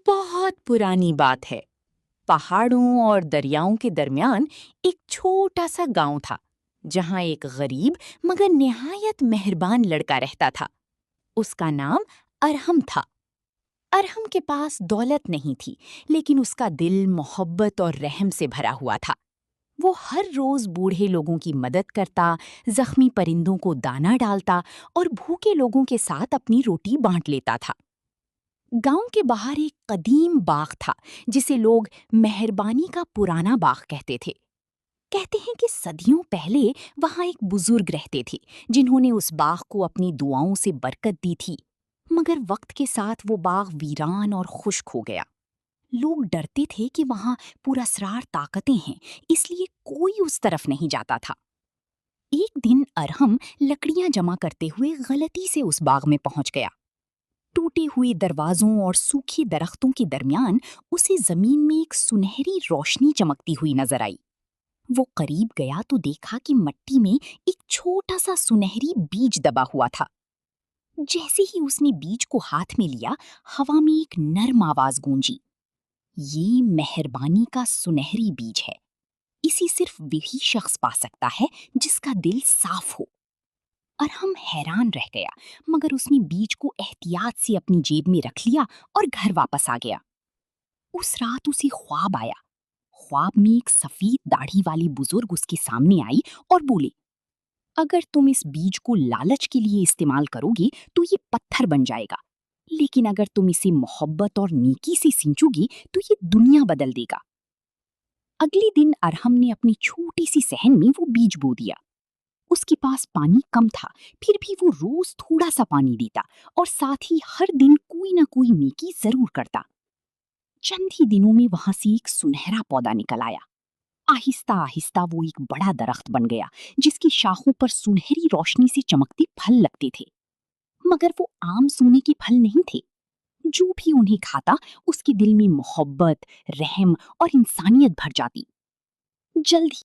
بہت پرانی بات ہے۔ پہاڑوں اور دریاؤں کے درمیان ایک چھوٹا سا گاؤں تھا جہاں ایک غریب مگر نہایت مہربان لڑکا رہتا تھا۔ اس کا نام ارہم تھا۔ ارہم کے پاس دولت نہیں تھی، لیکن اس کا دل محبت اور رحم سے بھرا ہوا تھا۔ وہ ہر روز بوڑھے لوگوں کی مدد کرتا، زخمی پرندوں کو دانہ ڈالتا اور بھوکے لوگوں کے ساتھ اپنی روٹی بانٹ لیتا تھا۔ گاؤں کے باہر ایک قدیم باغ تھا جسے لوگ مہربانی کا پرانا باغ کہتے تھے۔ کہتے ہیں کہ صدیوں پہلے وہاں ایک بزرگ رہتے تھے جنہوں نے اس باغ کو اپنی دعاؤں سے برکت دی تھی، مگر وقت کے ساتھ وہ باغ ویران اور خشک ہو گیا۔ لوگ ڈرتے تھے کہ وہاں پراسرار طاقتیں ہیں، اس لیے کوئی اس طرف نہیں جاتا تھا۔ ایک دن ارہم لکڑیاں جمع کرتے ہوئے غلطی سے اس باغ میں پہنچ گیا۔ ٹوٹے ہوئے دروازوں اور سوکھے درختوں کے درمیان اسے زمین میں ایک سنہری روشنی چمکتی ہوئی نظر آئی۔ وہ قریب گیا تو دیکھا کہ مٹی میں ایک چھوٹا سا سنہری بیج دبا ہوا تھا۔ جیسے ہی اس نے بیج کو ہاتھ میں لیا، ہوا میں ایک نرم آواز گونجی، یہ مہربانی کا سنہری بیج ہے، اسے صرف وہی شخص پا سکتا ہے جس کا دل صاف ہو۔ ارہم حیران رہ گیا، مگر اس نے بیج کو احتیاط سے اپنی جیب میں رکھ لیا اور گھر واپس آ گیا۔ اس رات اسے خواب آیا۔ خواب میں ایک سفید داڑھی والی بزرگ اس کے سامنے آئی اور بولے، اگر تم اس بیج کو لالچ کے لیے استعمال کرو گے تو یہ پتھر بن جائے گا، لیکن اگر تم اسے محبت اور نیکی سے سینچو گی تو یہ دنیا بدل دے گا۔ اگلے دن ارہم نے اپنی چھوٹی سی صحن میں وہ بیج بو دیا۔ اس کے پاس پانی کم تھا، پھر بھی وہ روز تھوڑا سا پانی دیتا اور ساتھ ہی ہر دن کوئی نہ کوئی نیکی ضرور کرتا۔ چند ہی دنوں میں وہاں سے ایک سنہرا پودا نکل آیا۔ آہستہ آہستہ وہ ایک بڑا درخت بن گیا جس کی شاخوں پر سنہری روشنی سے چمکتے پھل لگتے تھے، مگر وہ عام سونے کے پھل نہیں تھے۔ جو بھی انہیں کھاتا اس کے دل میں محبت، رحم اور انسانیت بھر جاتی۔ جلد